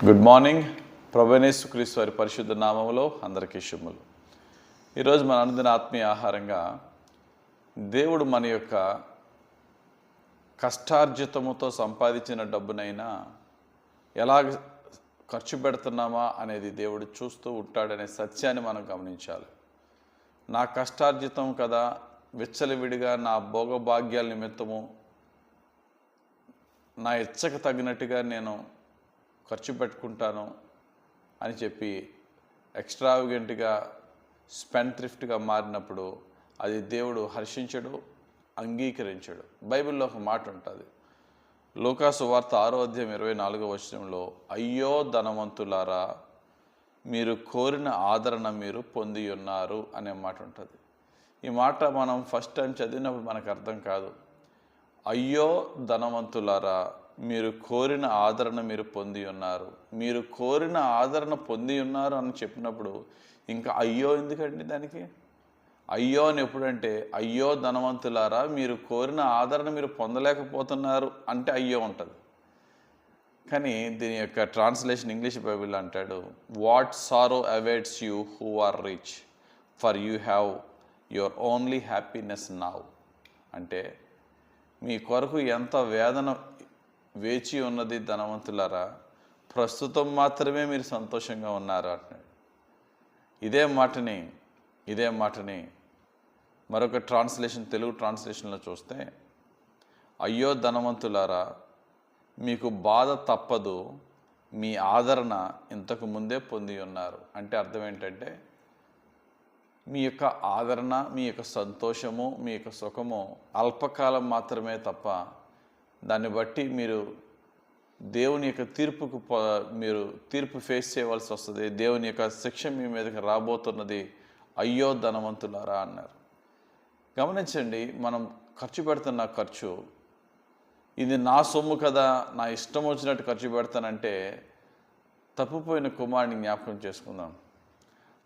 Good morning. ప్రభువైన యేసుక్రీస్తు వారి పరిశుద్ధ నామములో అందరికీ శుభములు. ఈరోజు మన అనుదిన ఆత్మీయ ఆహారంగా దేవుడు మన యొక్క కష్టార్జితముతో సంపాదించిన డబ్బునైనా ఎలాగ ఖర్చు పెడుతున్నామా అనేది దేవుడు చూస్తూ ఉంటాడనే సత్యాన్ని మనం గమనించాలి. నా కష్టార్జితం కదా, విచ్చలవిడిగా నా భోగభాగ్యాల నిమిత్తము నా ఇచ్చకు తగినట్టుగా నేను ఖర్చు పెట్టుకుంటాను అని చెప్పి ఎక్స్ట్రావిగెంట్గా స్పెండ్ థ్రిఫ్ట్గా మారినప్పుడు అది దేవుడు హర్షించడు, అంగీకరించడు. బైబిల్లో ఒక మాట ఉంటుంది, లూకాసు వార్త 6:24 అయ్యో ధనవంతులారా, మీరు కోరిన ఆదరణ మీరు పొంది ఉన్నారు అనే మాట ఉంటుంది. ఈ మాట మనం ఫస్ట్ టైం చదివినప్పుడు మనకు అర్థం కాదు. అయ్యో ధనవంతులారా, మీరు కోరిన ఆదరణ మీరు పొంది ఉన్నారు, మీరు కోరిన ఆదరణ పొంది ఉన్నారు అని చెప్పినప్పుడు ఇంకా అయ్యో ఎందుకండి దానికి? అయ్యో అని ఎప్పుడంటే, అయ్యో ధనవంతులారా, మీరు కోరిన ఆదరణ మీరు పొందలేకపోతున్నారు అంటే అయ్యో ఉంటుంది. కానీ దీని యొక్క ట్రాన్స్లేషన్ ఇంగ్లీష్ బైబిల్ అంటాడు, what sorrow awaits you who are rich, for you have your only happiness now. అంటే మీ కొరకు ఎంత వేదన వేచి ఉన్నది ధనవంతులారా, ప్రస్తుతం మాత్రమే మీరు సంతోషంగా ఉన్నారు అంటున్నాడు. ఇదే మాటని మరొక ట్రాన్స్లేషన్, తెలుగు ట్రాన్స్లేషన్లో చూస్తే, అయ్యో ధనవంతులారా, మీకు బాధ తప్పదు, మీ ఆదరణ ఇంతకు ముందే పొంది ఉన్నారు. అంటే అర్థం ఏంటంటే, మీ యొక్క ఆదరణ, మీ యొక్క సంతోషము, మీ యొక్క సుఖము అల్పకాలం మాత్రమే తప్ప దాన్ని బట్టి మీరు దేవుని యొక్క తీర్పు ఫేస్ చేయవలసి వస్తుంది. దేవుని యొక్క శిక్ష మీ మీదకి రాబోతున్నది. అయ్యో ధనవంతులారా అన్నారు. గమనించండి, మనం ఖర్చు పెడుతున్న ఖర్చు, ఇది నా సొమ్ము కదా, నా ఇష్టం వచ్చినట్టు ఖర్చు పెడతానంటే తప్పిపోయిన కుమారుని జ్ఞాపకం చేసుకుందాం.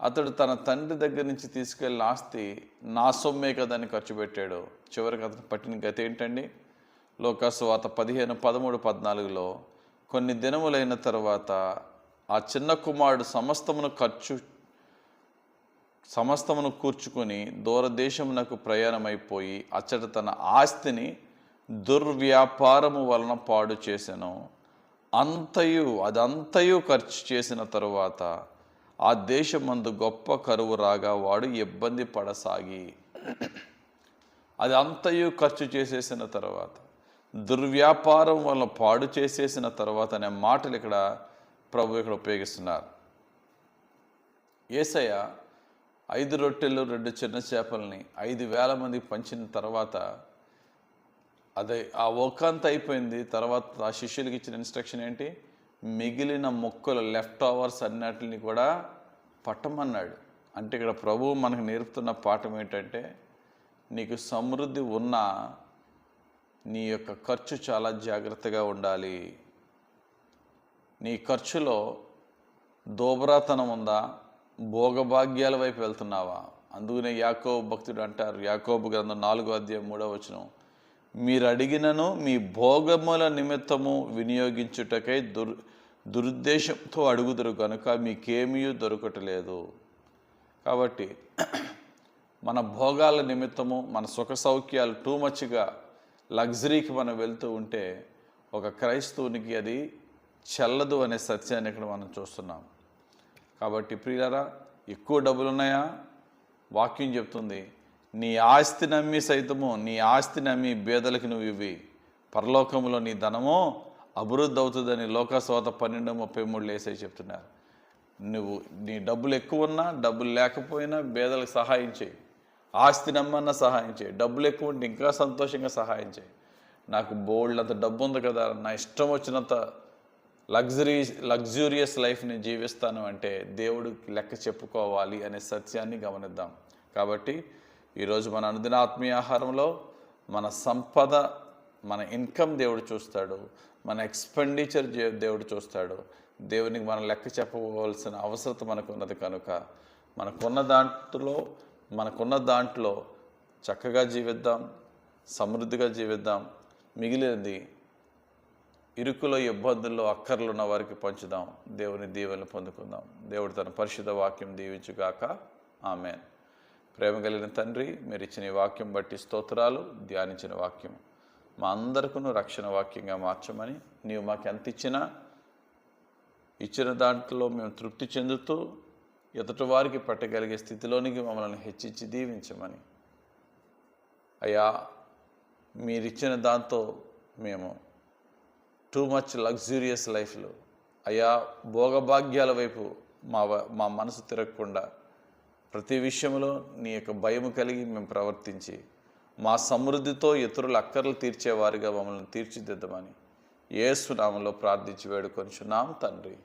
అతడు తన తండ్రి దగ్గర నుంచి తీసుకెళ్ళిన ఆస్తి నా సొమ్మే కదా అని ఖర్చు పెట్టాడు. చివరికి అతను పట్టిన గతి ఏంటండి? లూకాసు వార్త 15:13-14 కొన్ని దినములైన తర్వాత ఆ చిన్న కుమారుడు సమస్తమును కూర్చుకొని దూరదేశమునకు ప్రయాణమైపోయి అచ్చట తన ఆస్తిని దుర్వ్యాపారము వలన పాడు చేసెను. అదంతయు ఖర్చు చేసిన తరువాత ఆ దేశమందు గొప్ప కరువు రాగా వాడు ఇబ్బంది పడసాగి. అది అంతయు ఖర్చు చేసేసిన తర్వాత, దుర్వ్యాపారం వల్ల పాడు చేసేసిన తర్వాత అనే మాటలు ఇక్కడ ప్రభు ఇక్కడ ఉపయోగిస్తున్నారు. యేసయ్య 5 రొట్టెలు 2 చిన్న చేపల్ని 5,000 మందికి పంచిన తర్వాత అదే ఆ ఒకంత అయిపోయింది. తర్వాత ఆ శిష్యులకి ఇచ్చిన ఇన్స్ట్రక్షన్ ఏంటి? మిగిలిన మొక్కలు లెఫ్ట్ ఓవర్స్ అన్నిటిని కూడా పట్టమన్నాడు. అంటే ఇక్కడ ప్రభువు మనకు నేర్పుతున్న పాఠం ఏంటంటే, నీకు సమృద్ధి ఉన్నా నీ యొక్క ఖర్చు చాలా జాగ్రత్తగా ఉండాలి. నీ ఖర్చులో దోబరాతనం ఉందా? భోగభాగ్యాల వైపు వెళ్తున్నావా? అందుకనే యాకోబు భక్తుడు అంటారు, యాకోబు గ్రంథం 4:3 మీరు అడిగినను మీ భోగముల నిమిత్తము వినియోగించుటకై దురుద్దేశంతో అడుగుదురు కనుక మీకేమీ దొరకట్లేదు. కాబట్టి మన భోగాల నిమిత్తము, మన సుఖ సౌఖ్యాలు టూ మచ్గా లగ్జరీకి మనం వెళ్తూ ఉంటే ఒక క్రైస్తవునికి అది చెల్లదు అనే సత్యాన్ని ఇక్కడ మనం చూస్తున్నాం. కాబట్టి ప్రియులారా, ఎక్కువ డబ్బులు ఉన్నాయా? వాక్యం చెప్తుంది, నీ ఆస్తి నమ్మి బేదలకు నువ్వు ఇవ్వి, పరలోకంలో నీ ధనము అభివృద్ధి అవుతుందని లోకాసు వార్త 12:33 యేసయ్య చెప్తున్నారు. నీ డబ్బులు ఎక్కువ ఉన్నా, డబ్బులు లేకపోయినా బేదలకు సహాయం చేయి. ఆస్తి నమ్మన్నా సహాయం చేయి. డబ్బులు ఎక్కువ ఉంటే ఇంకా సంతోషంగా సహాయం చేయి. నాకు బోల్డ్ అంత డబ్బు ఉంది కదా, నా ఇష్టం వచ్చినంత లగ్జూరియస్ లైఫ్ని జీవిస్తాను అంటే దేవుడికి లెక్క చెప్పుకోవాలి అనే సత్యాన్ని గమనిద్దాం. కాబట్టి ఈరోజు మన అనుదిన ఆత్మీయ ఆహారంలో మన సంపద, మన ఇన్కమ్ దేవుడు చూస్తాడు, మన ఎక్స్పెండిచర్ దేవుడు చూస్తాడు. దేవునికి మనం లెక్క చెప్పవలసిన అవసరం మనకు ఉన్నది కనుక మనకున్న దాంట్లో చక్కగా జీవిద్దాం, సమృద్ధిగా జీవిద్దాం. మిగిలినది ఇరుకులో, ఇబ్బందుల్లో, అక్కర్లు ఉన్న వారికి పంచుదాం. దేవుని దీవెనలు పొందుకుందాం. దేవుడు తన పరిశుద్ధ వాక్యం దీవించుగాక. ఆమేన్. ప్రేమ కలిగిన తండ్రి, మీరు ఇచ్చిన ఈ వాక్యం బట్టి స్తోత్రాలు. ధ్యానించిన వాక్యం మా అందరికీ రక్షణ వాక్యంగా మార్చమని, నీవు మాకు ఎంత ఇచ్చిన దాంట్లో మేము తృప్తి చెందుతూ ఎదుటి వారికి పట్టగలిగే స్థితిలోనికి మమ్మల్ని హెచ్చించి దీవించమని, అయ్యా మీరిచ్చిన దాంతో మేము టూ మచ్ లగ్జూరియస్ లైఫ్లో అయ్యా భోగభాగ్యాల వైపు మా మనసు తిరగకుండా ప్రతి విషయంలో నీ యొక్క భయము కలిగి మేము ప్రవర్తించి మా సమృద్ధితో ఇతరుల అక్కర్లు తీర్చేవారిగా మమ్మల్ని తీర్చిదిద్దమని యేసు నామములో ప్రార్థించి వేడుకొనుచున్నాం తండ్రి.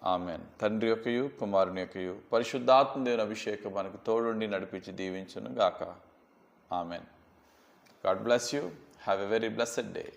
ఆమెన్. తండ్రి యొక్కయు కుమారుని యొక్కయు పరిశుద్ధాత్మ దేవుని అభిషేకం మనకు తోడుండి నడిపించి దీవించును గాక. Amen. God bless you. Have a very blessed day.